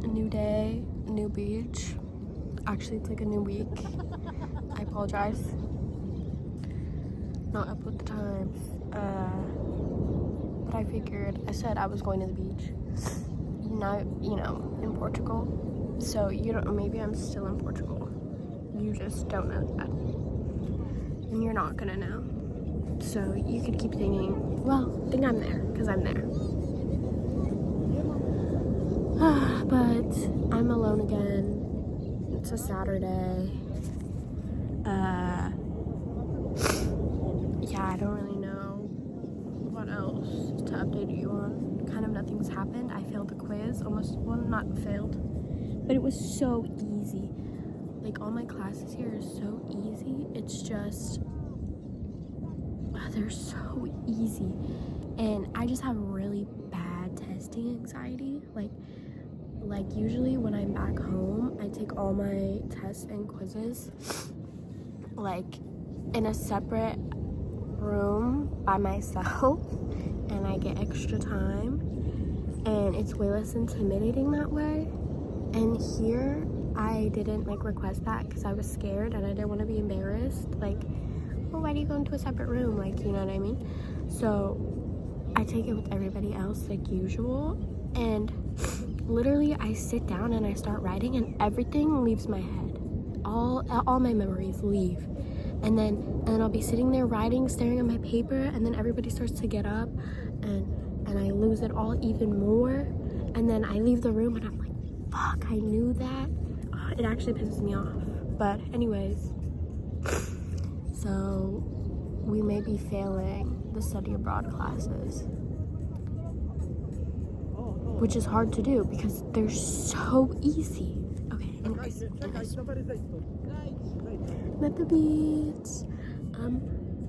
A new day, a new beach. Actually, it's like a new week. I apologize. Not up with the times. But I figured, I said I was going to the beach. Now, you know, in Portugal. So you don't, maybe I'm still in Portugal. You just don't know that. And you're not gonna know. So you could keep thinking, well, think I'm there, because I'm there. But I'm alone again. It's a Saturday. Yeah, I don't really know what else to update you on. Kind of nothing's happened. I failed the quiz, almost, well, not failed, but it was so easy. Like, all my classes here are so easy. It's just, they're so easy. And I just have really bad testing anxiety. Like usually when I'm back home, I take all my tests and quizzes, like, in a separate room by myself, and I get extra time, and it's way less intimidating that way. And here, I didn't, like, request that because I was scared and I didn't want to be embarrassed. Like, well, why do you go into a separate room? Like, you know what I mean? So I take it with everybody else like usual, and literally I sit down and I start writing and everything leaves my head. All my memories leave. And then I'll be sitting there writing, staring at my paper, and then everybody starts to get up, and I lose it all even more. And then I leave the room and I'm like, fuck, I knew that. It actually pisses me off. But anyways, so we may be failing the study abroad classes, which is hard to do because they're so easy. Okay, anyways. I'm at the beach.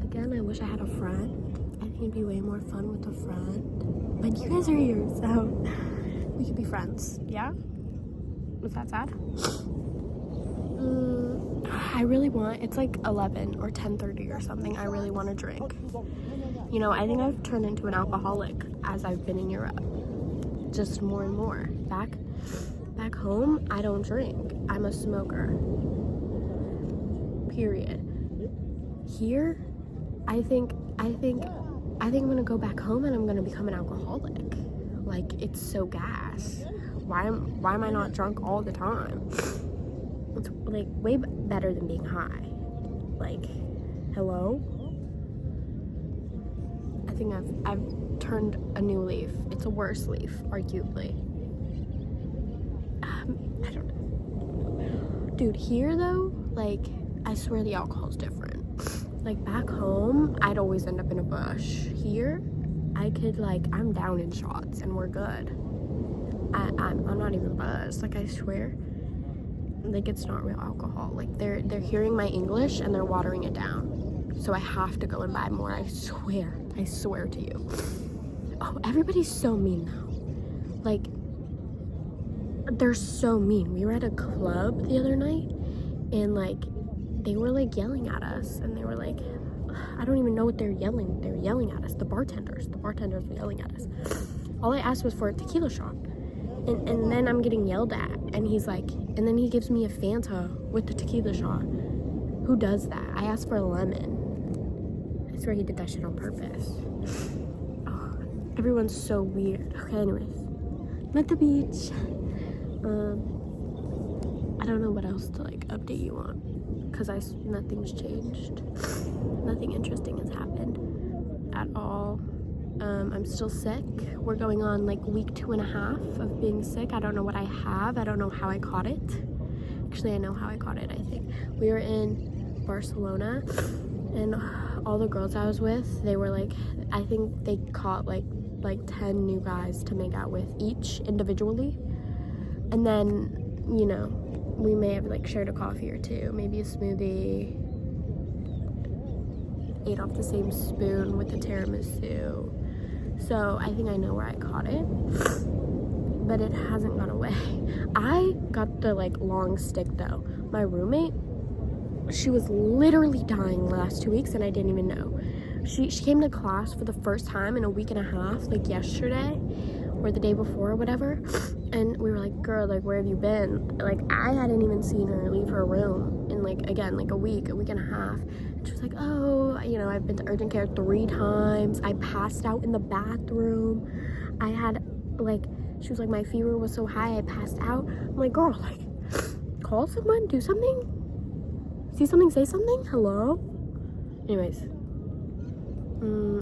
Again, I wish I had a friend. I think it'd be way more fun with a friend. But you guys are here, so we could be friends. Yeah? Was that sad? I really want, it's like 11 or 10:30 or something. I really want to drink. You know, I think I've turned into an alcoholic as I've been in Europe. Just more and more. Back home, I don't drink. I'm a smoker. Period. Here, I think I'm gonna go back home and I'm gonna become an alcoholic. Like, it's so gas. Why am I not drunk all the time? It's like way better than being high. Like, hello? I think I've turned a new leaf. It's a worse leaf, arguably. I don't know. Dude, here though, like, I swear the alcohol's different. Like, back home, I'd always end up in a bush. Here, I could, like, I'm down in shots and we're good. I'm not even buzzed. Like, I swear, like, it's not real alcohol. Like, they're hearing my English and they're watering it down. So I have to go and buy more. I swear to you. Oh, everybody's so mean now. Like, they're so mean. We were at a club the other night and, like, they were, like, yelling at us, and they were like, I don't even know what they're yelling. They were yelling at us. The bartenders were yelling at us. All I asked was for a tequila shot, and then I'm getting yelled at, and he's like, and then he gives me a Fanta with the tequila shot. Who does that? I asked for a lemon. I swear he did that shit on purpose. Oh, everyone's so weird. Okay, anyways, I'm at the beach. I don't know what else to, like, update you on, because nothing's changed. Nothing interesting has happened at all. I'm still sick. We're going on, like, week 2.5 of being sick. I don't know what I have. I don't know how I caught it. Actually, I know how I caught it, I think. We were in Barcelona, and all the girls I was with, they were, like, I think they caught, like 10 new guys to make out with each individually. And then, you know, we may have, like, shared a coffee or two, maybe a smoothie, ate off the same spoon with the tiramisu. So I think I know where I caught it, but it hasn't gone away. I got the, like, long stick though. My roommate, she was literally dying the last 2 weeks and I didn't even know. She came to class for the first time in a week and a half, like yesterday or the day before or whatever, and we were like, girl, like, where have you been? Like, I hadn't even seen her leave her room in, like, again, like, a week and a half. And she was like, oh, you know, I've been to urgent care 3 times. I passed out in the bathroom. I had, like, she was like, my fever was so high, I passed out. I'm like, girl, like, call someone, do something. See something, say something. Hello? Anyways,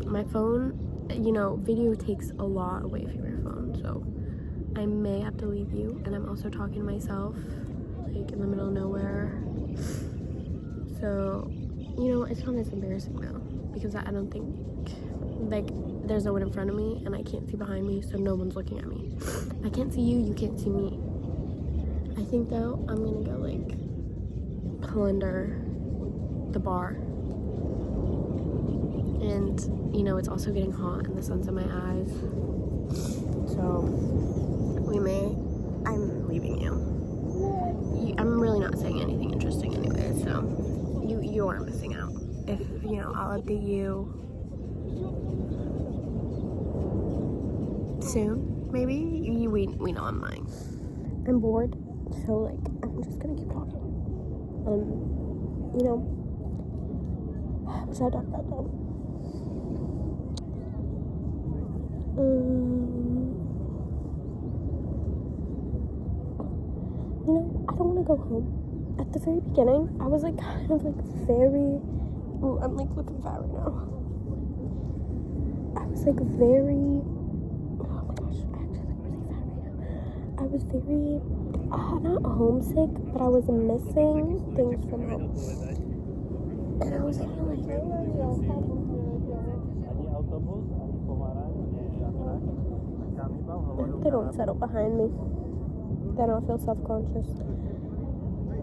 my phone, you know, video takes a lot away from your phone, so I may have to leave you. And I'm also talking to myself, like, in the middle of nowhere. So, you know, it's not as embarrassing now, because I don't think, like, there's no one in front of me, and I can't see behind me, so no one's looking at me. If I can't see you, you can't see me. I think, though, I'm gonna go, like, plunder the bar. And, you know, it's also getting hot and the sun's in my eyes, so I'm leaving you. I'm really not saying anything interesting anyway, so you are missing out. If, you know, I'll update you soon, maybe. We know I'm lying. I'm bored, so, like, I'm just gonna keep talking. You know, what should I talk about though? You know, I don't want to go home. At the very beginning, I was, like, kind of, like, very, ooh, I'm, like, looking fat right now. I was, like, very, oh my gosh, I actually look really fat right now. I was very, not homesick, but I was missing things from home. And I was kind of like, they don't settle behind me. Then I'll feel self-conscious.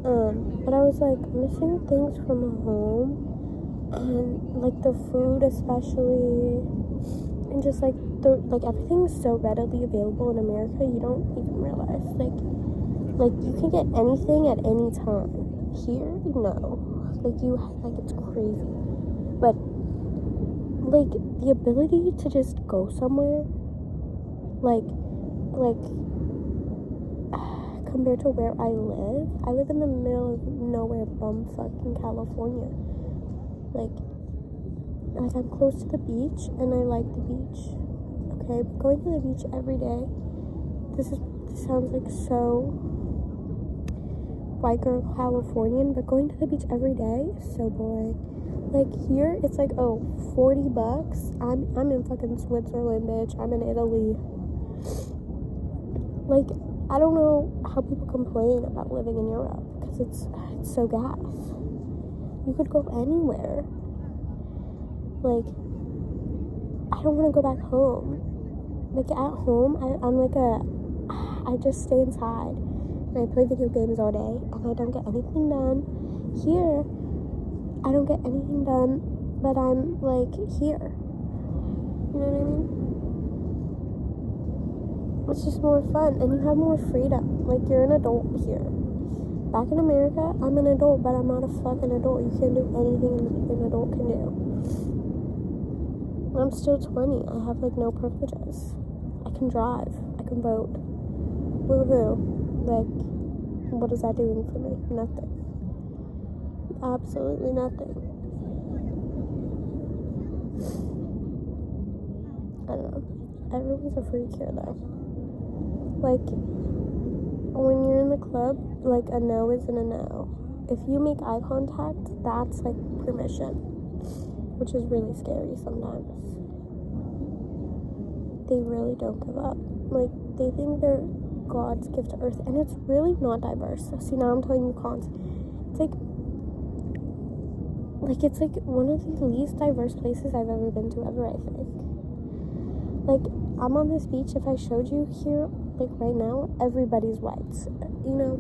But I was, like, missing things from home, and, like, the food especially, and just, like, everything's so readily available in America, you don't even realize, like, you can get anything at any time. Here, no. Like, it's crazy. But, like, the ability to just go somewhere, like, compared to where I live in the middle of nowhere, bum-fucking California. Like, I'm close to the beach, and I like the beach. Okay, but going to the beach every day, this sounds like so white girl Californian, but going to the beach every day is so boring. Like, here, it's like, oh, $40. I'm in fucking Switzerland, bitch. I'm in Italy. Like, I don't know how people complain about living in Europe, because it's so gas. You could go anywhere. Like, I don't want to go back home. Like, at home, I just stay inside, and I play video games all day, and I don't get anything done. Here, I don't get anything done, but I'm, like, here. You know what I mean? It's just more fun, and you have more freedom. Like, you're an adult here. Back in America, I'm an adult, but I'm not a fucking adult. You can't do anything an adult can do. I'm still 20. I have, like, no privileges. I can drive. I can vote. Woohoo. Like, what is that doing for me? Nothing. Absolutely nothing. I don't know. Everyone's a freak here, though. Like, when you're in the club, like, a no isn't a no. If you make eye contact, that's, like, permission, which is really scary sometimes. They really don't give up. Like, they think they're God's gift to earth, and it's really not diverse. So, see, now I'm telling you cons. It's like one of the least diverse places I've ever been to ever, I think. Like, I'm on this beach. If I showed you here, like, right now, everybody's white, you know?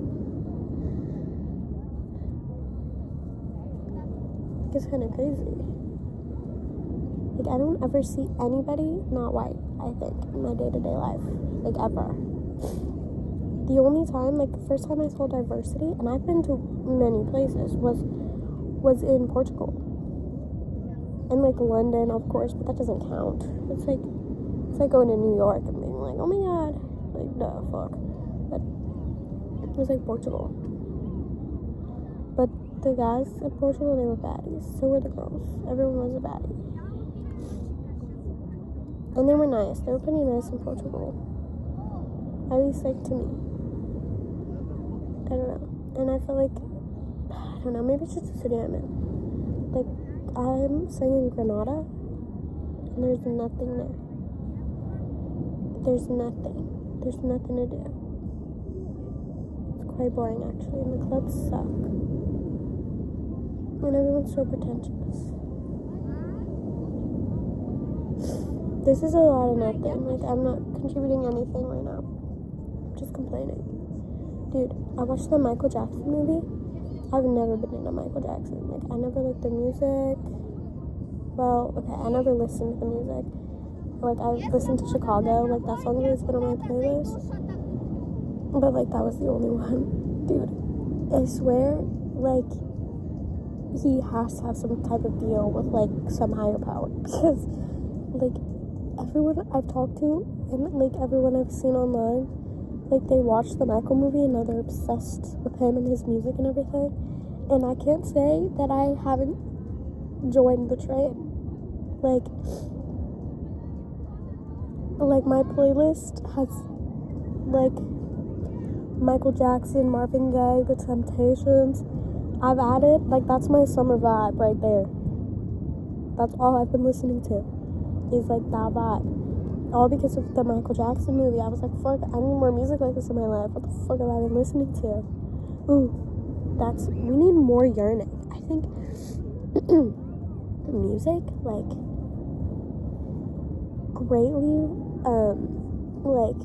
It's kind of crazy. Like, I don't ever see anybody not white, I think, in my day-to-day life. Like, ever. The only time, like, the first time I saw diversity, and I've been to many places, was in Portugal. And, like, London, of course, but that doesn't count. It's like going to New York and being like, oh my god, like, no, fuck. But was like Portugal. But the guys in Portugal, they were baddies. So were the girls. Everyone was a baddie. And they were nice. They were pretty nice in Portugal. At least, like, to me. I don't know. And I feel like, I don't know, maybe it's just the city I'm in. Like, I'm staying in Granada, and there's nothing there. There's nothing. There's nothing to do. It's quite boring, actually, and the clubs suck. And everyone's so pretentious. This is a lot of nothing. Like, I'm not contributing anything right now. I'm just complaining. Dude, I watched the Michael Jackson movie. I've never been into Michael Jackson. Like, I never liked the music. Well, okay, I never listened to the music. Like, I listened to Chicago. Like, that song has been on my playlist. But, like, that was the only one. Dude, I swear, like, he has to have some type of deal with, like, some higher power. Because, like, everyone I've talked to and, like, everyone I've seen online, like, they watched the Michael movie and now they're obsessed with him and his music and everything. And I can't say that I haven't joined the train. Like my playlist has, like, Michael Jackson, Marvin Gaye, The Temptations. I've added, like, that's my summer vibe right there. That's all I've been listening to, is, like, that vibe. All because of the Michael Jackson movie. I was like, fuck, I need more music like this in my life. What the fuck have I been listening to? Ooh, we need more yearning. I think music, like, greatly, like,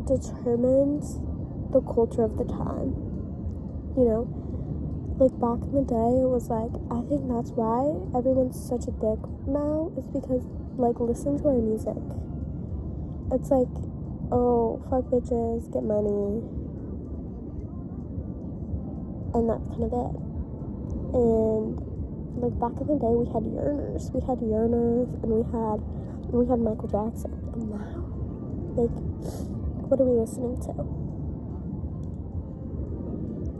determines the culture of the time. You know? Like, back in the day, it was like, I think that's why everyone's such a dick now, is because, like, listen to our music. It's like, oh, fuck bitches, get money. And that's kind of it. And, like, back in the day, we had yearners. We had yearners, and we had Michael Jackson. And now, like, what are we listening to?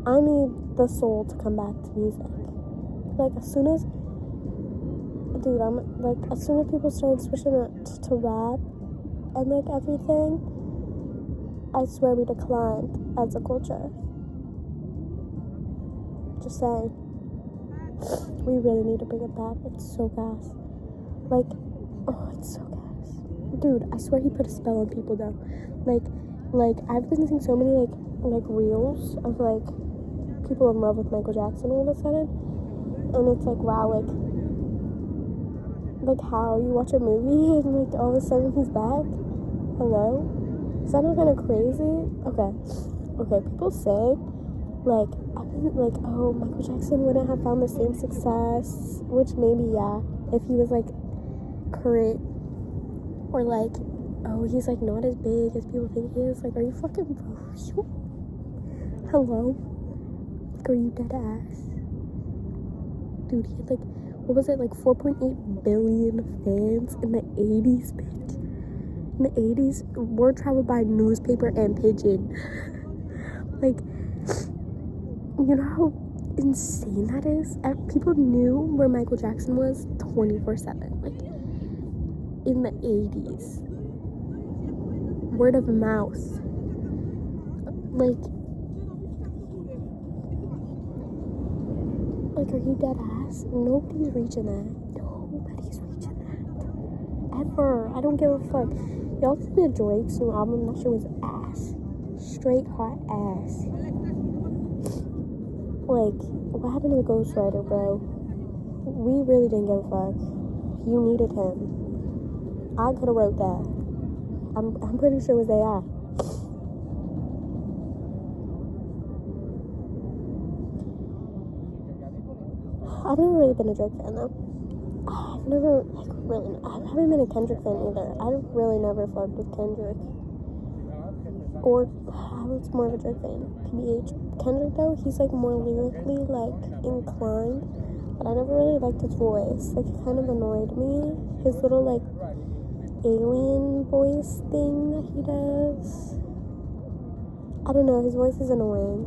I need the soul to come back to music. Like, as soon as people started switching it to rap and, like, everything, I swear we declined as a culture. Just saying. We really need to bring it back. It's so gas. Like, oh, it's so gas. Dude, I swear he put a spell on people, though. Like, I've been seeing so many, like reels of, like, people in love with Michael Jackson all of a sudden. And it's like, wow, like how you watch a movie and, like, all of a sudden he's back. Hello? Is that not kind of crazy? Okay, people say, like, I've been, like, oh, Michael Jackson wouldn't have found the same success, which maybe, yeah, if he was, like, current, or, like, oh, he's, like, not as big as people think he is. Like, are you fucking real? Hello? Like, are you dead ass? Dude, he had, like, what was it, like, 4.8 billion fans in the 80s, bitch. In the 80s, word traveled by newspaper and pigeon. Like, you know how insane that is? People knew where Michael Jackson was 24/7. Like, in the 80s. Word of mouth. Like, are you dead ass? Nobody's reaching that. Nobody's reaching that. Ever. I don't give a fuck. Y'all listen to Drake's new album? That shit was ass. Straight hot ass. Like, what happened to the ghostwriter, bro? We really didn't give a fuck. You needed him. I could have wrote that. I'm pretty sure it was AI. I've never really been a Drake fan, though. I haven't been a Kendrick fan either. I've really never fucked with Kendrick. Or, I was more of a Drake fan. PBH. Kendrick, though, he's, like, more lyrically, like, inclined. But I never really liked his voice. Like, it kind of annoyed me. His little, like, alien voice thing that he does. I don't know, his voice is annoying.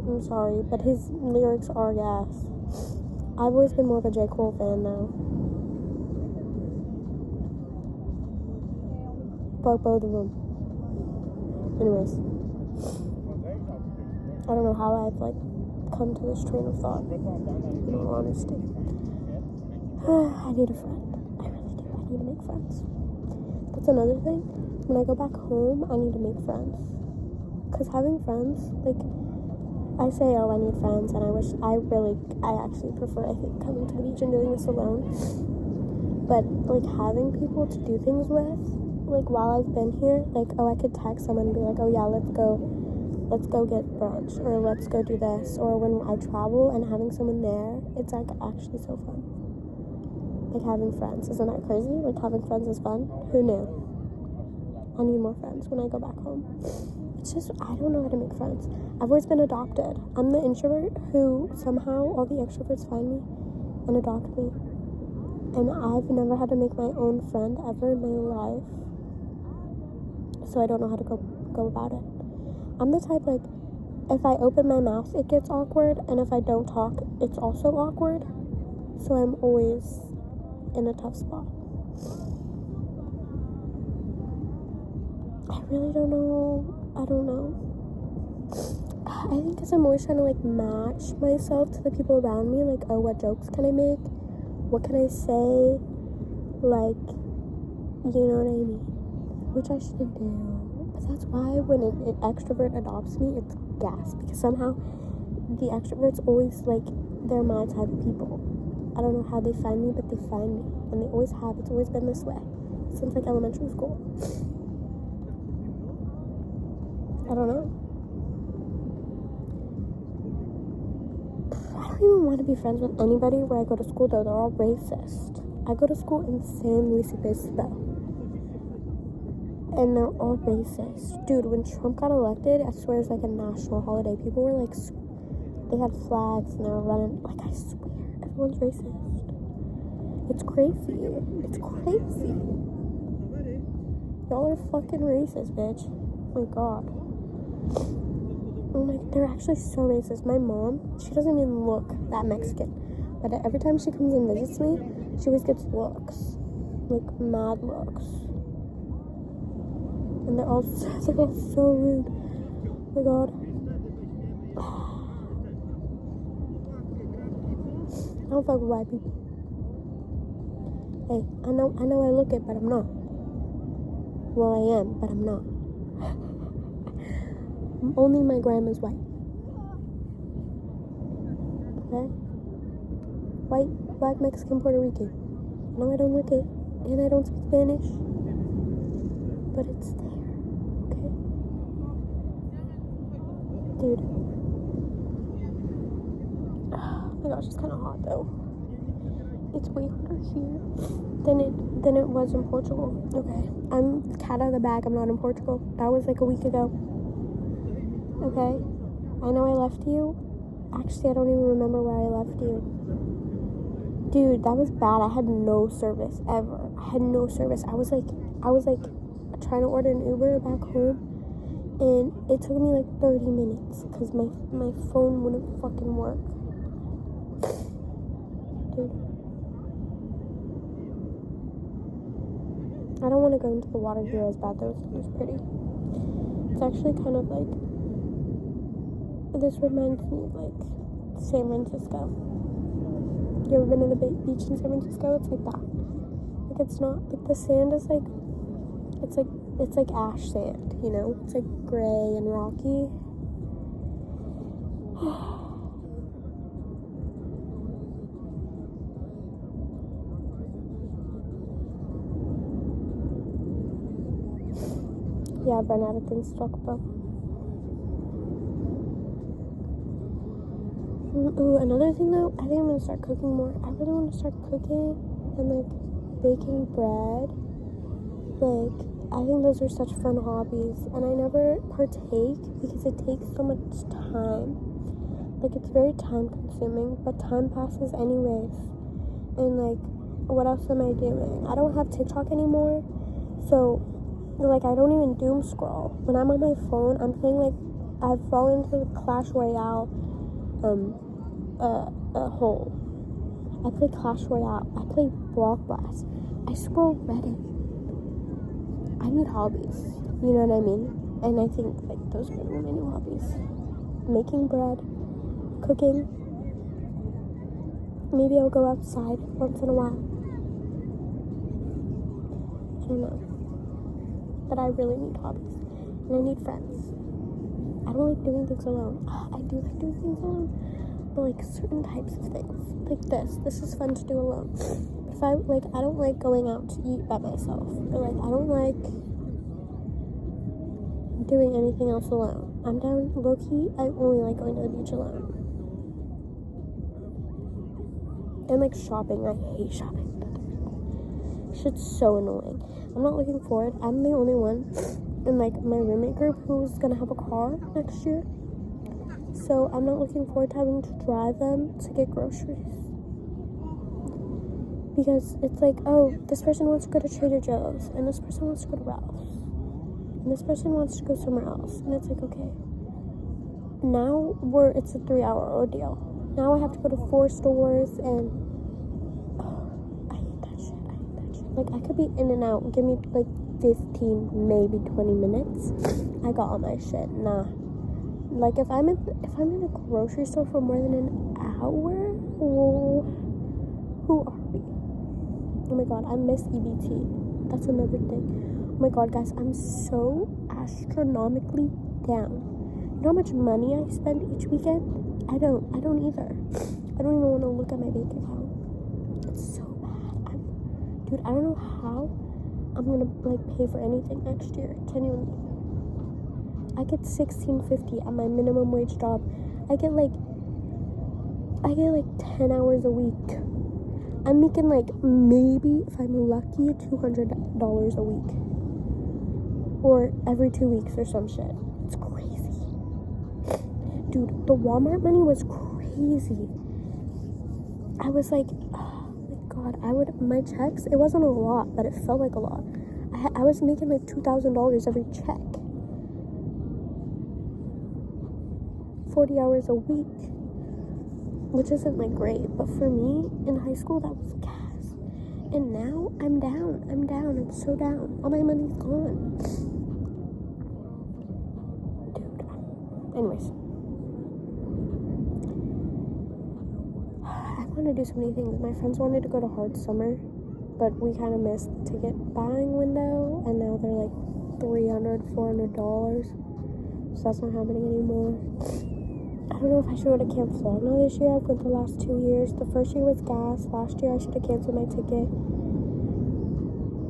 I'm sorry, but his lyrics are gas. I've always been more of a J. Cole fan, though. Fuck both of them. Anyways. I don't know how I've, like, come to this train of thought, in all honesty. I need a friend. I really do. I need to make friends. That's another thing. When I go back home, I need to make friends. Because having friends, like, I say, oh, I need friends, and I actually prefer, I think, coming to the beach and doing this alone. But, like, having people to do things with, like, while I've been here, like, oh, I could text someone and be like, oh, yeah, let's go get brunch, or let's go do this. Or when I travel and having someone there, it's, like, actually so fun. Like, having friends. Isn't that crazy? Like, having friends is fun. Who knew? I need more friends when I go back home. It's just, I don't know how to make friends. I've always been adopted. I'm the introvert who somehow all the extroverts find me and adopt me. And I've never had to make my own friend ever in my life. So I don't know how to go about it. I'm the type, like, if I open my mouth, it gets awkward. And if I don't talk, it's also awkward. So I'm always in a tough spot. I really don't know. I don't know. I think because I'm always trying to, like, match myself to the people around me. Like, oh, what jokes can I make? What can I say? Like, you know what I mean? Which I shouldn't do. But that's why when an extrovert adopts me, it's gas. Because somehow the extroverts always, like, they're my type of people. I don't know how they find me, but they find me. And they always have. It's always been this way. Since, like, elementary school. I don't know. I don't even want to be friends with anybody where I go to school, though. They're all racist. I go to school in San Luis Obispo. And they're all racist. Dude, when Trump got elected, I swear it's like a national holiday. People were like, they had flags and they were running. Like, I swear, everyone's racist. It's crazy. It's crazy. Y'all are fucking racist, bitch. Oh my god. Oh my, they're actually so racist. My mom, she doesn't even look that Mexican. But every time she comes and visits me, she always gets looks. Like, mad looks. And they're all so rude. Oh my god. I don't fuck with white people. Hey, I know I look it, but I'm not. Well, I am, but I'm not. Only my grandma's white. Okay? White, black, Mexican, Puerto Rican. No, I don't look it. And I don't speak Spanish. But it's there. Okay? Dude. Oh my gosh, it's kind of hot though. It's way hotter here than it was in Portugal. Okay. I'm cat out of the bag. I'm not in Portugal. That was like a week ago. Okay? I know I left you. Actually, I don't even remember where I left you. Dude, that was bad. I had no service ever. I had no service. I was like trying to order an Uber back home, and it took me like 30 minutes because my phone wouldn't fucking work. Dude. I don't want to go into the water here as bad though. It's pretty. It's actually kind of like, this reminds me of like San Francisco. You ever been to the beach in San Francisco? It's like that. Like, it's not, like, the sand is like, it's like ash sand, you know? It's like gray and rocky. Yeah, I've run out of things to talk about. Ooh, another thing though, I think I'm gonna start cooking more. I really want to start cooking and like baking bread. Like, I think those are such fun hobbies, and I never partake because it takes so much time. Like, it's very time consuming, but time passes anyways. And like, what else am I doing? I don't have TikTok anymore, so like I don't even doom scroll. When I'm on my phone, I'm playing like I've fallen into the Clash Royale hole. I play Clash Royale. I play Block Blast. I scroll Reddit. I need hobbies. You know what I mean? And I think like those are gonna be my new hobbies. Making bread, cooking. Maybe I'll go outside once in a while. I don't know. But I really need hobbies. And I need friends. I don't like doing things alone. I do like doing things alone. But like certain types of things. Like this. This is fun to do alone. If I don't like going out to eat by myself. Or like I don't like doing anything else alone. I'm down low-key. I only like going to the beach alone. And like shopping. I hate shopping. Shit's so annoying. I'm not looking forward. I'm the only one in like my roommate group who's gonna have a car next year. So I'm not looking forward to having to drive them to get groceries. Because it's like, oh, this person wants to go to Trader Joe's, and this person wants to go to Ralph's, and this person wants to go somewhere else. And it's like, okay. Now it's a 3-hour ordeal. Now I have to go to 4 stores, and I hate that shit. Like, I could be in and out. Give me like 15, maybe 20 minutes. I got all my shit. Nah. Like, if I'm in a grocery store for more than an hour, who are we? Oh my god, I miss EBT. That's another thing. Oh my god, guys, I'm so astronomically down. You know how much money I spend each weekend? I don't either. I don't even want to look at my bank account. It's so bad. Dude, I don't know how I'm gonna like pay for anything next year. Genuinely. I get $16.50 at my minimum wage job. I get like 10 hours a week. I'm making like maybe, if I'm lucky, $200 a week. Or every 2 weeks or some shit. It's crazy. Dude, the Walmart money was crazy. I was like, oh my god, my checks, it wasn't a lot, but it felt like a lot. I was making like $2,000 every check. 40 hours a week. Which isn't like great, but for me, in high school, that was gas. And now, I'm down, I'm so down. All my money's gone. Dude, anyways. I want to do so many things. My friends wanted to go to Hard Summer, but we kind of missed the ticket buying window, and now they're like $300, $400. So that's not happening anymore. I don't know if I should go to Camp Flogna this year. I've gone the last 2 years. The first year was gas. Last year I should have canceled my ticket.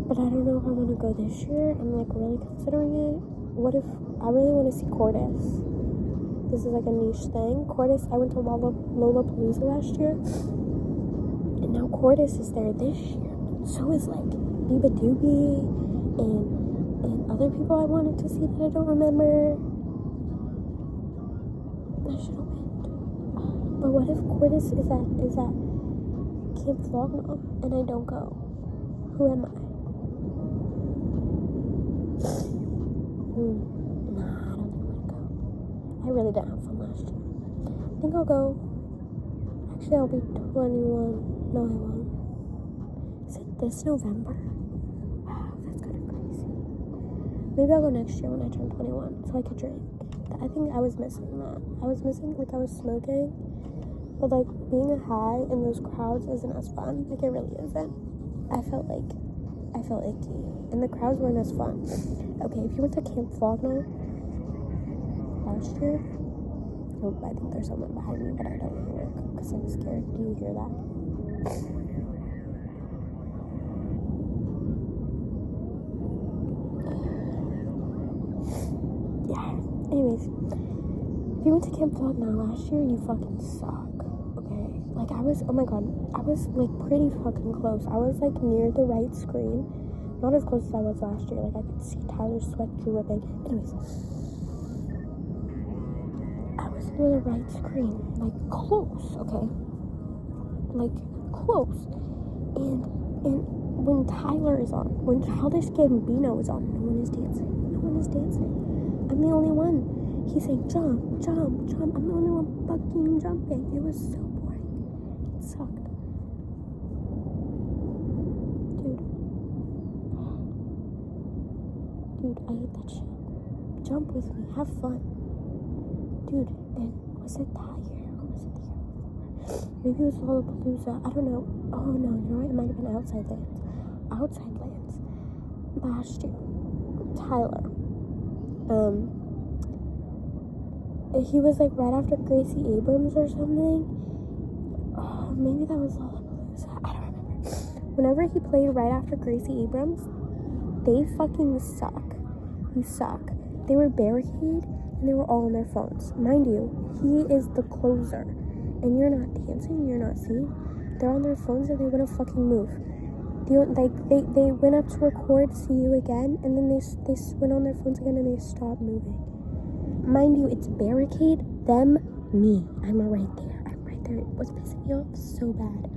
But I don't know if I want to go this year. I'm like really considering it. What if I really want to see Cordis? This is like a niche thing. Cordis, I went to Lollapalooza last year. And now Cordis is there this year. So is like Biba Doobie and other people I wanted to see that I don't remember. I should have went. But what if Cordis is at Camp Flogna and I don't go? Who am I? Nah, I don't think I'm gonna go. I really didn't have fun last year. I think I'll go. Actually, I'll be 21. No, I won't. Is it this November? Wow, that's kind of crazy. Maybe I'll go next year when I turn 21 so I could drink. I think I was missing that. I was smoking, but like being high in those crowds isn't as fun. Like it really isn't. I felt icky, and the crowds weren't as fun. Okay, if you went to Camp Flogna last year, oh, I think there's someone behind me, but I don't hear it because I'm scared. Do you hear that? Anyways, if you went to Camp Flogna last year, you fucking suck, okay? Like, I was like pretty fucking close. I was like near the right screen. Not as close as I was last year. Like, I could see Tyler's sweat dripping. Anyways, I was near the right screen. Like, close, okay? Like, close. And when Tyler is on, when Childish Gambino is on, no one is dancing. I'm the only one. He's saying, jump, jump, jump. I'm the only one fucking jumping. It was so boring. It sucked. Dude, I hate that shit. Jump with me. Have fun. Dude, and was it that year? Or was it the year before? Maybe it was Lollapalooza. I don't know. Oh, no, you know what? It might have been Outside Lands. Outside Lands. Last year. Tyler. He was like right after Gracie Abrams or something. Oh, maybe that was Lollapalooza. I don't remember. Whenever he played right after Gracie Abrams, they fucking suck. You suck. They were barricaded and they were all on their phones. Mind you, he is the closer. And you're not dancing, you're not singing. They're on their phones and they wouldn't fucking move. They went up to record See You Again, and then they went on their phones again and they stopped moving. Mind you, it's barricade, them, me. I'm right there. It was pissing me off so bad.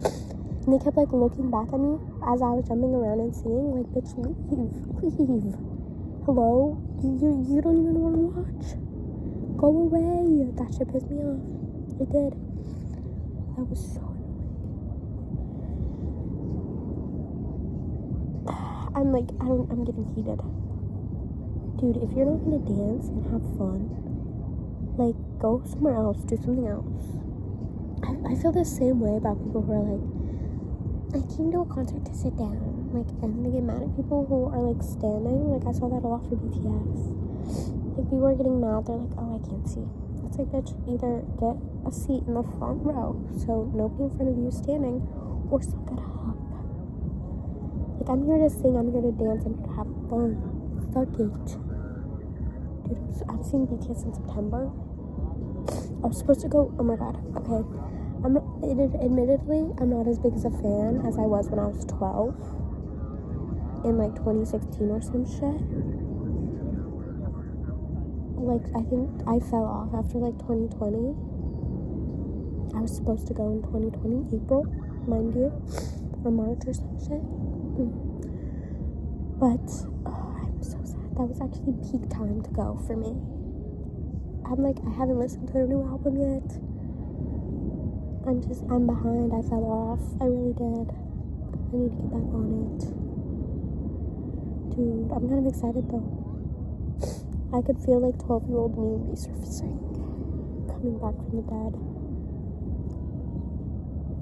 And they kept like looking back at me as I was jumping around and singing, like, bitch, leave. Hello? You don't even want to watch. Go away. That shit pissed me off. It did. That was so annoying. I'm getting heated. Dude, if you're not gonna dance and have fun, like, go somewhere else, do something else. I feel the same way about people who are like, I came to a concert to sit down, like, and they get mad at people who are like standing. Like, I saw that a lot for BTS. Like, people are getting mad, they're like, oh, I can't see. It's like, bitch, either get a seat in the front row so nobody in front of you is standing, or suck it up. Like, I'm here to sing, I'm here to dance, I'm here to have fun. Fuck it. Dude, I've seen BTS in September. I was supposed to go, oh my god, okay. Admittedly, I'm not as big as a fan as I was when I was 12. In like 2016 or some shit. Like, I think I fell off after like 2020. I was supposed to go in 2020, April, mind you. Or March or some shit. But, oh, I'm so sad. That was actually peak time to go for me. I haven't listened to their new album yet. I'm behind. I fell off. I really did. I need to get back on it. Dude, I'm kind of excited though. I could feel like 12-year-old me resurfacing. Coming back from the dead.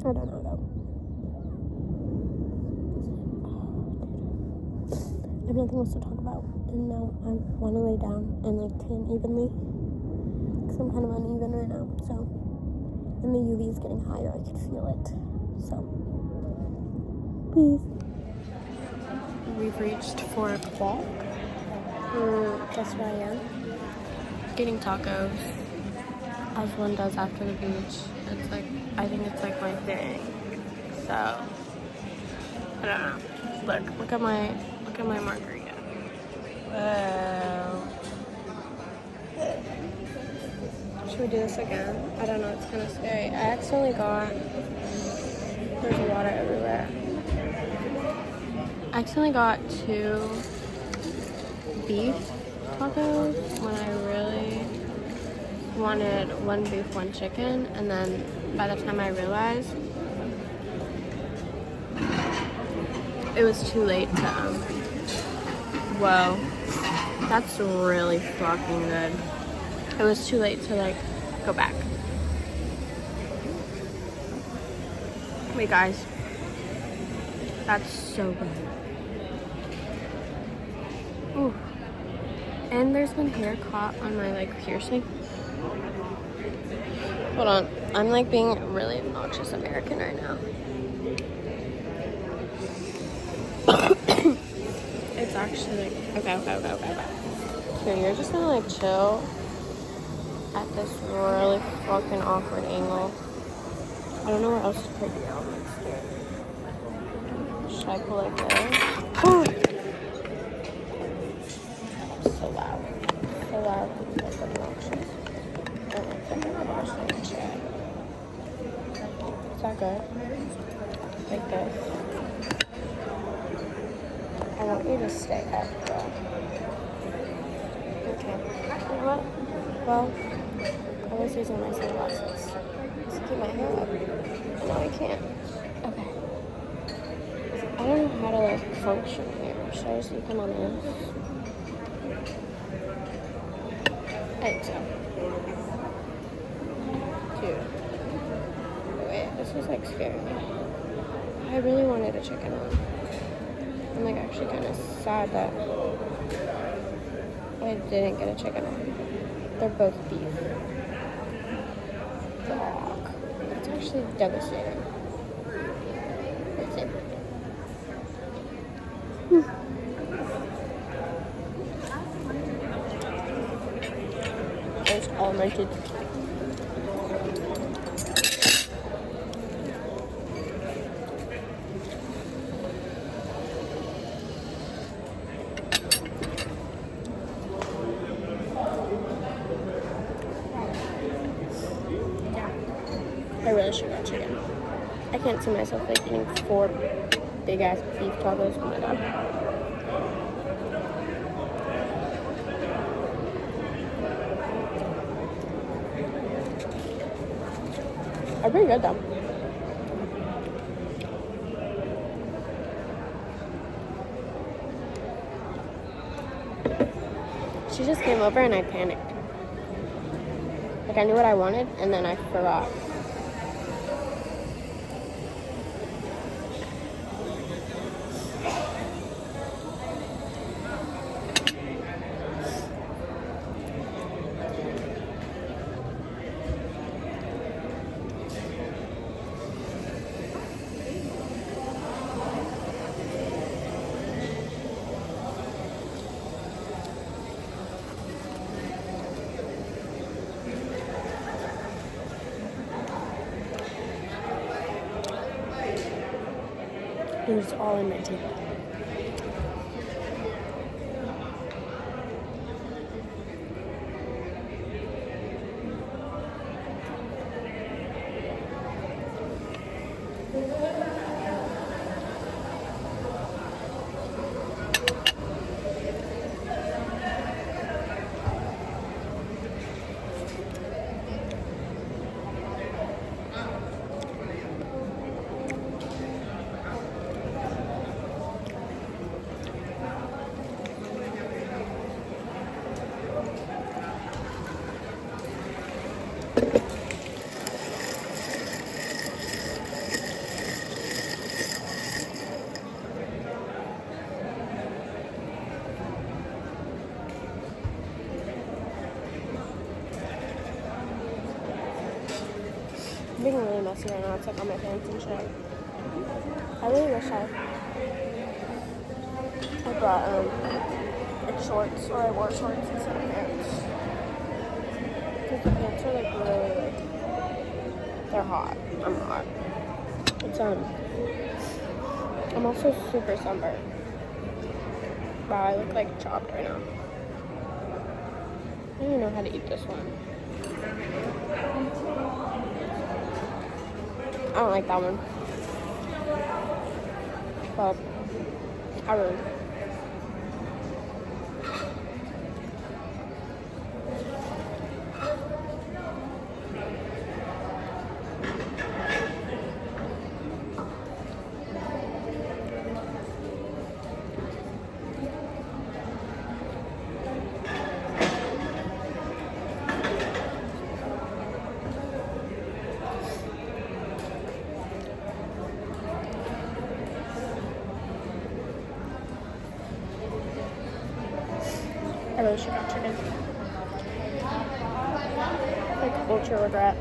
I don't know though. I have nothing else to talk about. And now I want to lay down and like tan evenly. Because I'm kind of uneven right now. So. And the UV is getting higher. I can feel it. So, peace. We've reached 4 o'clock. Guess where I am? Getting tacos, as one does after the beach. It's like, I think it's like my thing. So, I don't know. Look at my margarita. Wow. Should we do this again? I don't know, it's kind of scary. I accidentally got, there's water everywhere. I accidentally got 2 beef tacos when I really wanted 1 beef, 1 chicken. And then by the time I realized, it was too late to, whoa, that's really fucking good. It was too late to like go back. Wait, guys, that's so good. Ooh, and there's been hair caught on my like piercing. Hold on, I'm like being a really obnoxious American right now. It's actually like okay. Here, you're just gonna like chill at this really fucking awkward angle. I don't know where else to put you. Should I pull like this? Oh! So loud. It's like obnoxious. Don't look like I'm watching shit. Is that good? Like this. I want you to stay up though. Okay. Okay. You know what? Well, I was using my sunglasses to keep my hair up. And now I can't. Okay. I don't know how to like function here. Should I just come on this? I think so. Dude. Wait, this is like scaring me. I really wanted a chicken one. I'm like actually kind of sad that I didn't get a chicken one. They're both beef. Fuck. It's actually devastating. Let's see. It's all melted. I really should get chicken. I can't see myself like eating 4 big ass beef tacos. Oh my god. They're pretty good though. She just came over and I panicked. Like I knew what I wanted and then I forgot. It was all in my teeth. I'm being really messy right now. It's like on my pants and shit. I really wish I brought like shorts, or I wore shorts instead of pants. Because the pants are like really like, they're hot. I'm hot. It's I'm also super sunburned. Wow, I look like chopped right now. I don't even know how to eat this one. I don't like that one. But I really. I really should have chicken. Like ultra regret.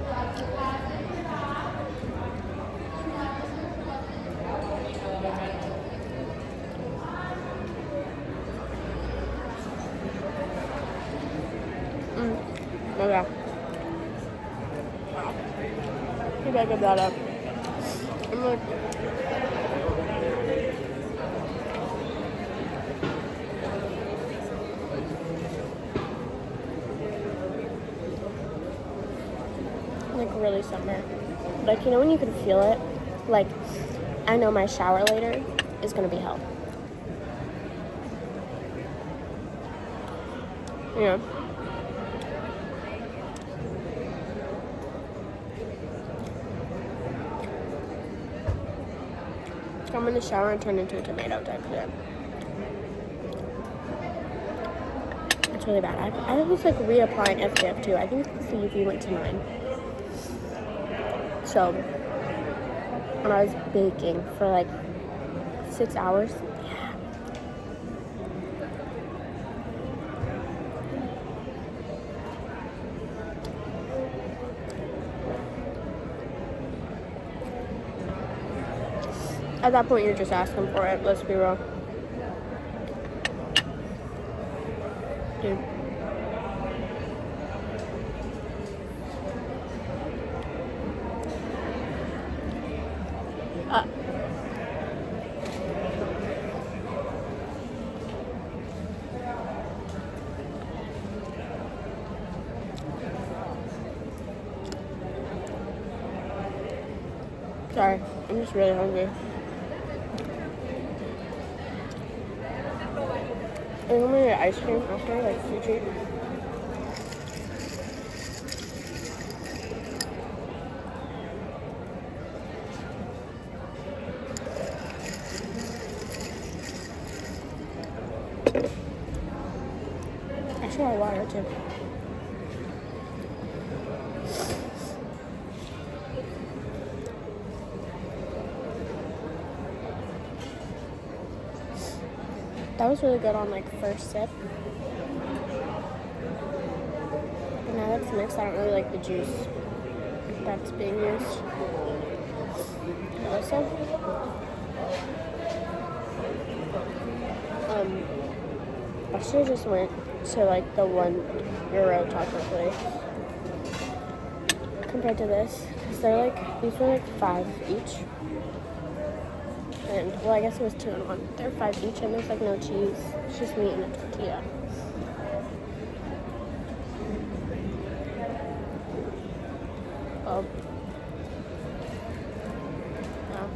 Okay. Maybe I give that up. I'm like, really summer. Like, you know when you can feel it? Like, I know my shower later is gonna be hell. Yeah. I'm in the shower and turn into a tomato type of thing. It's really bad. I was like reapplying SPF too. I think the UV went to 9. So, when I was baking for like 6 hours, yeah. At that point, you're just asking for it. Let's be real. Dude. Sorry, I'm just really hungry. I'm gonna get ice cream after, like food treat. I should have water too. That was really good on like first sip. But now that it's mixed, I don't really like the juice that's being used. Also, I should have just went to like the €1 taco place compared to this, because they're like, these were like 5 each. And, well, I guess it was 2 and 1. They're 5 each, and there's like no cheese. It's just meat and a tortilla. Oh. No.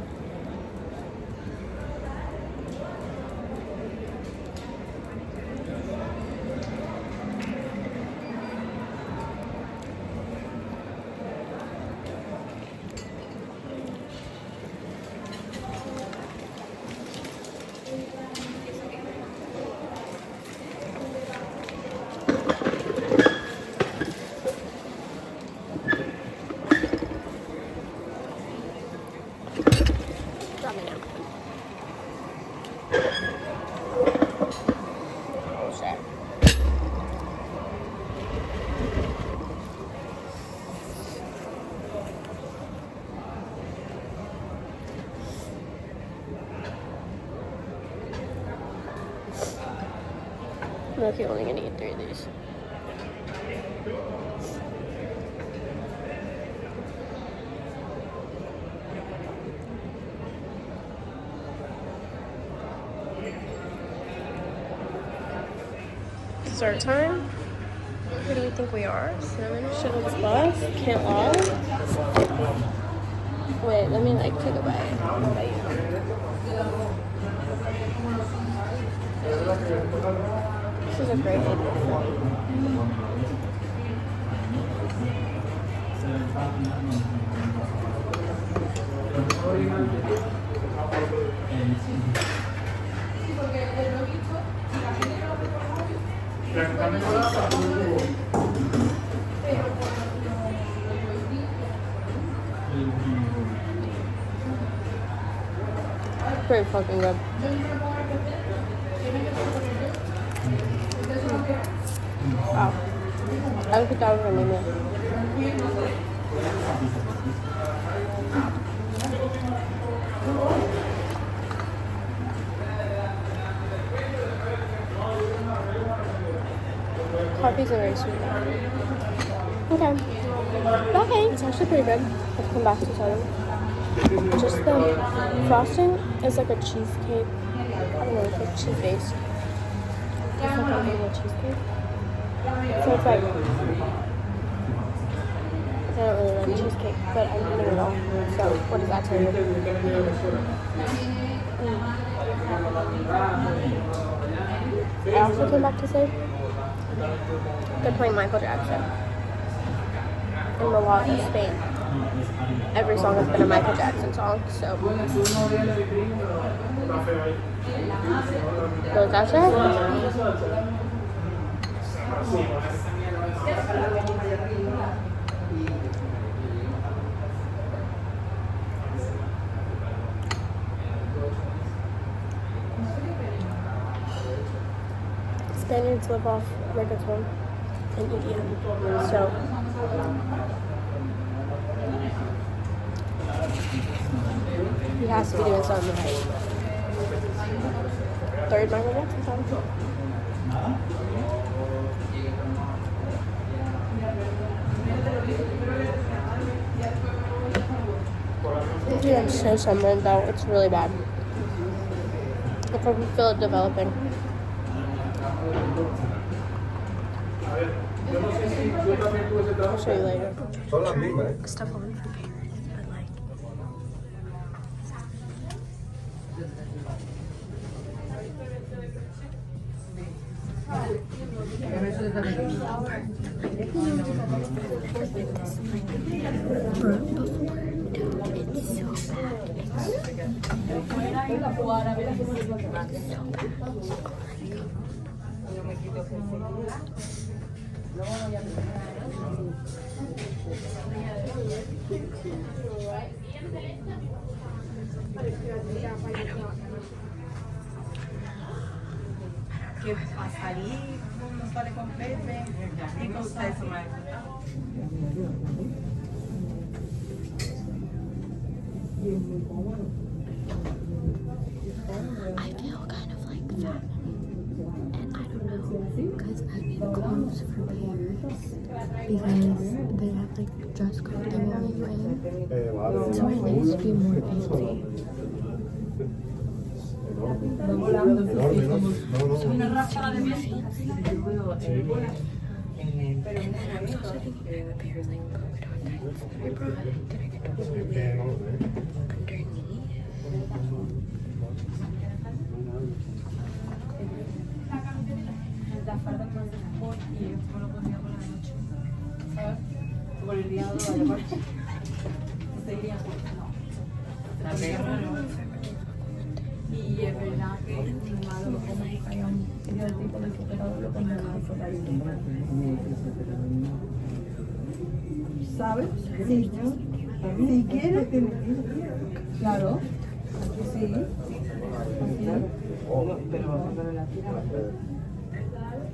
I'm actually only gonna eat 3 of these. Dessert time. Who do we think we are? Cinnamon Sugar's Bus? Can't lie. Wait, let me like take a bite. This is a great one. Pretty fucking good. Wow. I don't think that was gonna be Coffee's a very sweet one. Okay, it's actually pretty good. I've come back to tell you. Just the frosting is like a cheesecake. I don't know, it's like cheese based. It's like a little cheesecake. So it's like, I don't really like cheesecake, but I'm eating it all. So what does that tell you? I also came back to say they're playing Michael Jackson in Malaga, Spain. every song has been a Michael Jackson song, so. What does that say? Spaniards live off reggaeton and EDM, so he has to be doing something right. Third Michael Jackson song. Dude, I'm so sunburned though. It's really bad. I can feel it developing. I'll show you later. Stuff on for Paris, but like. Bro, before, dude, it's so bad. Que passarinho, não pode comer bem. E consegue mais. I feel kind of like fat. And I don't know, because I need clothes for Paris. Because they have like dress code they won't let you in. So I need to be more fancy. And then I was also thinking I have a pair of like polka dot tights that I brought that I could totally wear underneath. La falda más sport y yo me lo pondría por la noche. ¿Sabes? Por el día de la noche. ¿Usted iría? No. Y es verdad que es malo lo como hay un tipo de superado lo pone más ¿sabes? Sí. Si quieres, claro. Sí. Pero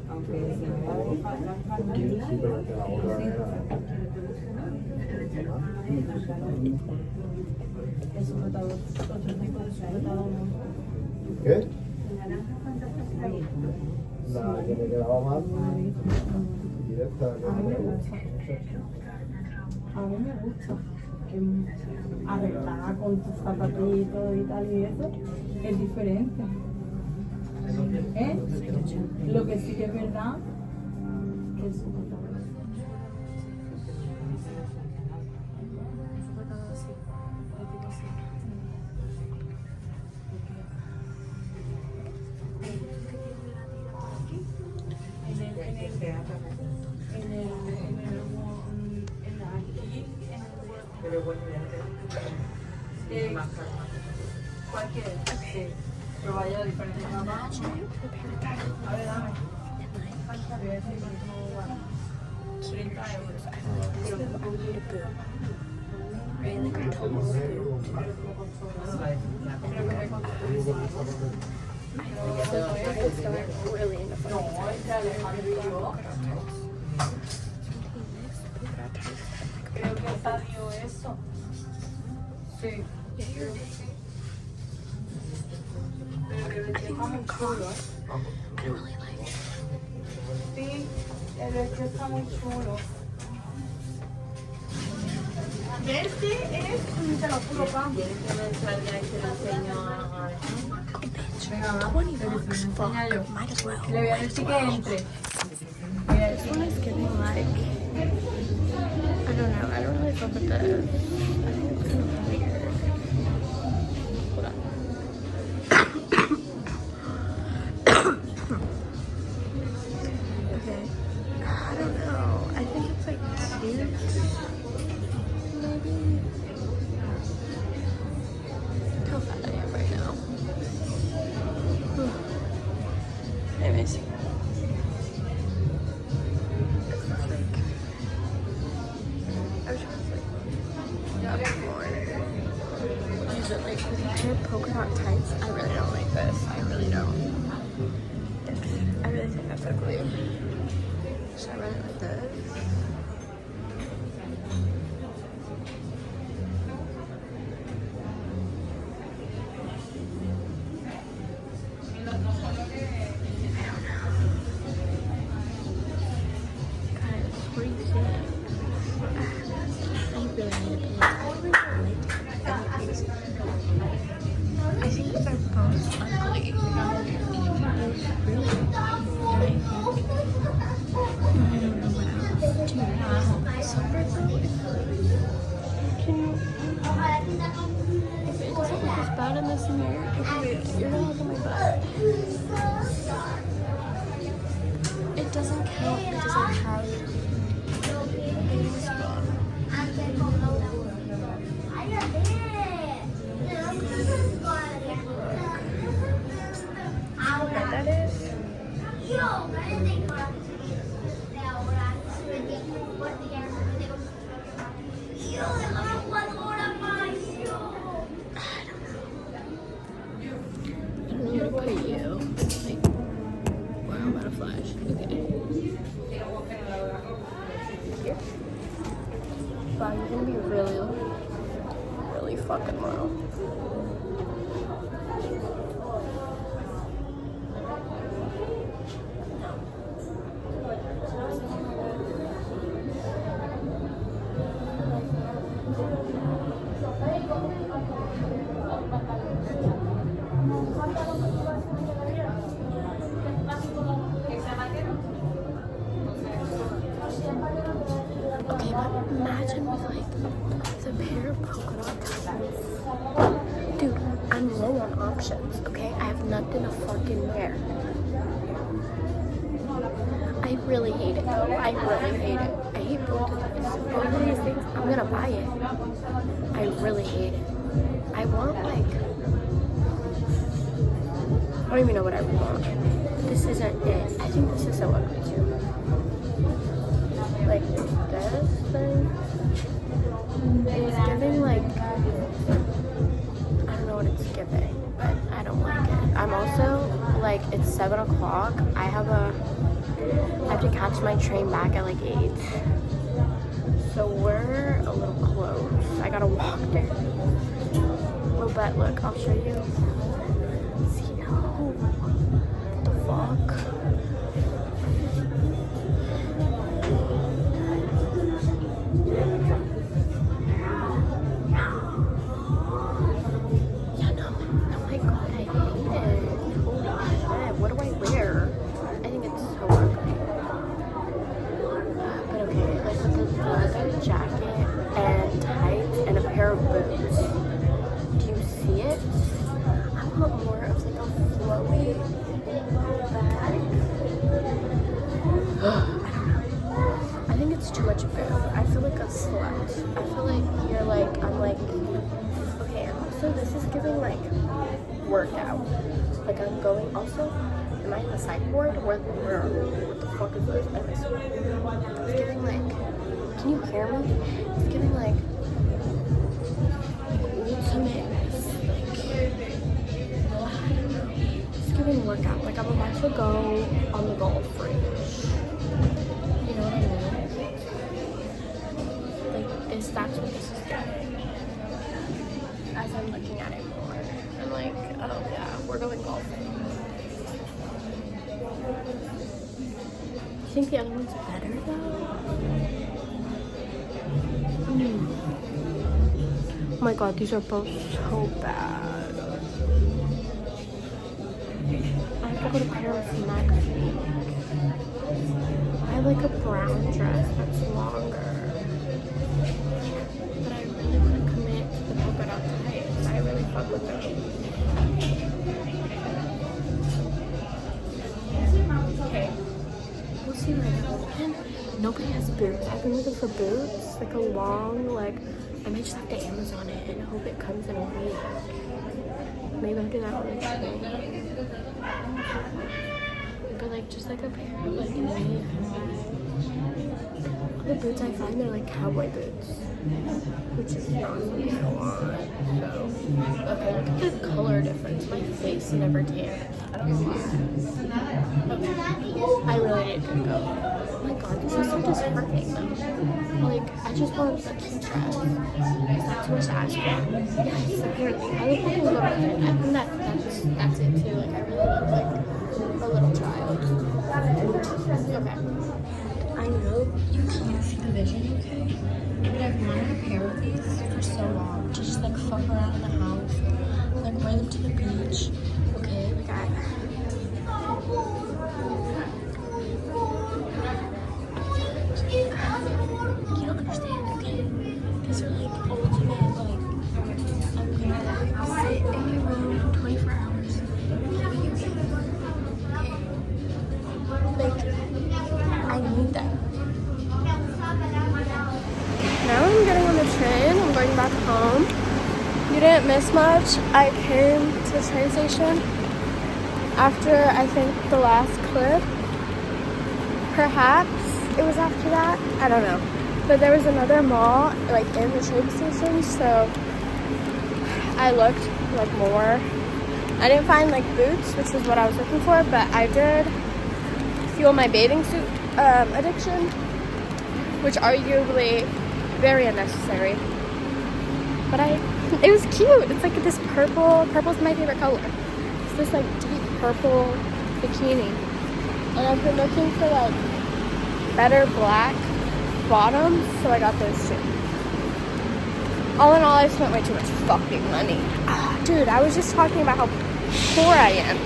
aunque se me va a ¿Qué? La que me quedaba más directa. A mí me gusta que arreglada con tus zapatitos y tal y eso es diferente. Lo que sí que es verdad que es cualquier, sí. Pero vaya diferente mamá. A ver, dame. ¿Cuántas veces? 30 euros. Right, like a total boot. So I could start really into No, entre Alejandro y yo. Creo que salió eso. Sí. Pero que está muy chulo. Sí, el vestido está muy chulo. Este es, te lo juro, Pam. ¿Quieres que me salga y se lo enseño a Venga, va. $20 fuck, Enséñalo. might as well. Le voy a decir que entre. Mira, This one is giving like, I don't know, I don't really fuck with this. I think it's kind of weird. Hold on. Okay. I don't know. I think it's like cute. Maybe. polka dot tights. I really don't like this. I really don't. I really think that's ugly. So I really like this. It doesn't count. It doesn't have that is. Wow, you're gonna be really fucking low. Okay, but imagine with like the pair of polka dot tights. Dude, I'm low on options, okay? I have nothing to fucking wear. I really hate it though. I really hate it. I hate both of these. Both of these things, I'm gonna buy it. I really hate it. I want like, I don't even know what I want. This isn't it. I think this is so ugly too. Like this thing, it's giving like, I don't know what it's giving, but I don't like it. I'm also like, it's 7 o'clock. I have to catch my train back at like 8. So we're a little close. I gotta walk there. Oh, but look, I'll show you. See how, what the fuck? Too much boob. I feel like a slut. I feel like you're like, I'm like, okay, and also this is giving like workout. Like I'm going, also, am I in the sideboard? What the fuck is this? It's giving like, can you hear me? It's giving like, it's giving workout. Like I'm about to go on the golf range. You know what I mean? That's what this is doing. As I'm looking at it more, I'm like, oh yeah, we're going golfing. You think the other one's better though? Oh my god, these are both so bad. I have to go to Paris next week. I have like a brown dress that's longer. But I really want to commit to the polka dot tights. I really fuck with them. Okay. We'll see later. And nobody has boots. I've been looking for boots. Like a long, like, I might just have to Amazon it and hope it comes in a week. Maybe I'll do that on the train. But like, just like a pair of like the boots I find are like cowboy boots, which is not something I want. So, okay, look at the color difference. My face never tans. I don't know why. Okay, I really need to go. Oh my god, this is so disheartening though. Like, I just want a cute dress. Is that too much to ask for? Yes, apparently. I look like a little kid. I think that's it too. Like, I really look like a little child. Okay. I know you can't see the vision, okay? But I've wanted a pair of these for so long to just like fuck around in the house, like wear them to the beach, okay? Like you don't understand, okay? These are like ultimate, like I'm gonna sit in my room 24 hours. Okay? Like I need them. Now I'm getting on the train. I'm going back home. You didn't miss much. I came to the train station after, I think, the last clip. Perhaps it was after that. I don't know. But there was another mall, like, in the train station, so I looked, like, more. I didn't find, like, boots, which is what I was looking for, but I did fuel my bathing suit addiction, which arguably very unnecessary, but it was cute. It's like this purple's my favorite color. It's this like deep purple bikini, and I've been looking for like better black bottoms, so I got those too. All in all, I spent way too much fucking money. Dude, I was just talking about how poor I am,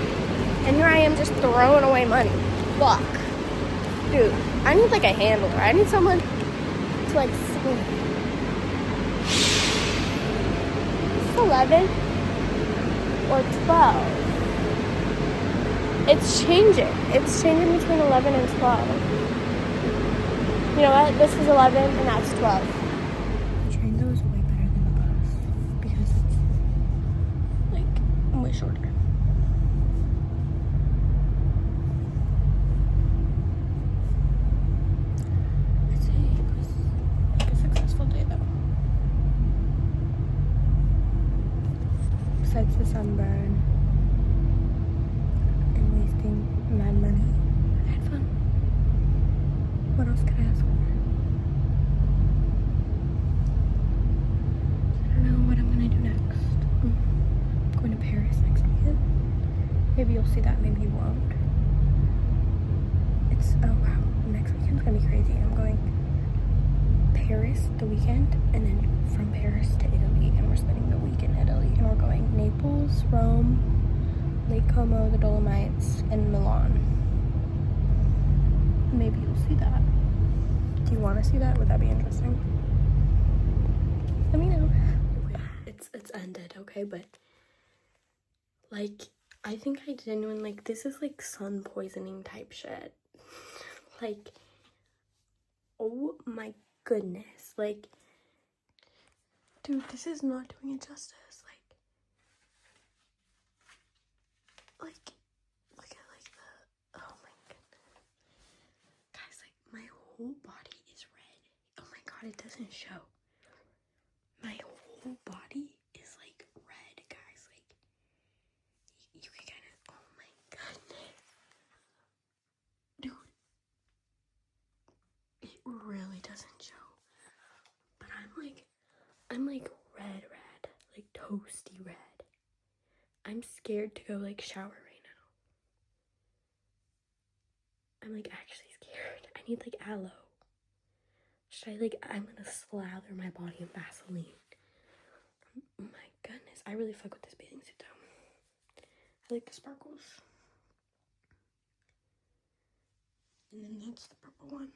and here I am just throwing away money. Fuck. Dude, I need like a handler. I need someone to like see. It's 11 or 12. It's changing. It's changing between 11 and 12. You know what? This is 11 and that's 12. The train though is way better than the bus because it's like way shorter. Besides the sunburn and wasting mad money, I had fun. What else could I ask for? I don't know what I'm gonna do next. I'm going to Paris next weekend. Maybe you'll see that, maybe you won't. Oh wow, next weekend's gonna be crazy. I'm going Paris the weekend, and then from Paris to Italy, and we're spending the week in Italy, and we're going Naples, Rome, Lake Como, the Dolomites, and Milan. Maybe you'll see that. Do you want to see that? Would that be interesting? Let me know. It's ended, okay? But like, I think I genuinely like this is like sun poisoning type shit. Like, oh my goodness, like, dude, this is not doing it justice. Like, look at like the, oh my goodness, guys, like my whole body is red. Oh my god, it doesn't show. My whole body is like red, guys. Like, you can kind of, oh my goodness, dude, it really doesn't show. But I'm like red, like toasty red. I'm scared to go like shower right now. I'm like actually scared. I need like aloe. Should I like, I'm gonna slather my body in Vaseline. Oh my goodness, I really fuck with this bathing suit though. I like the sparkles. And then that's the purple one.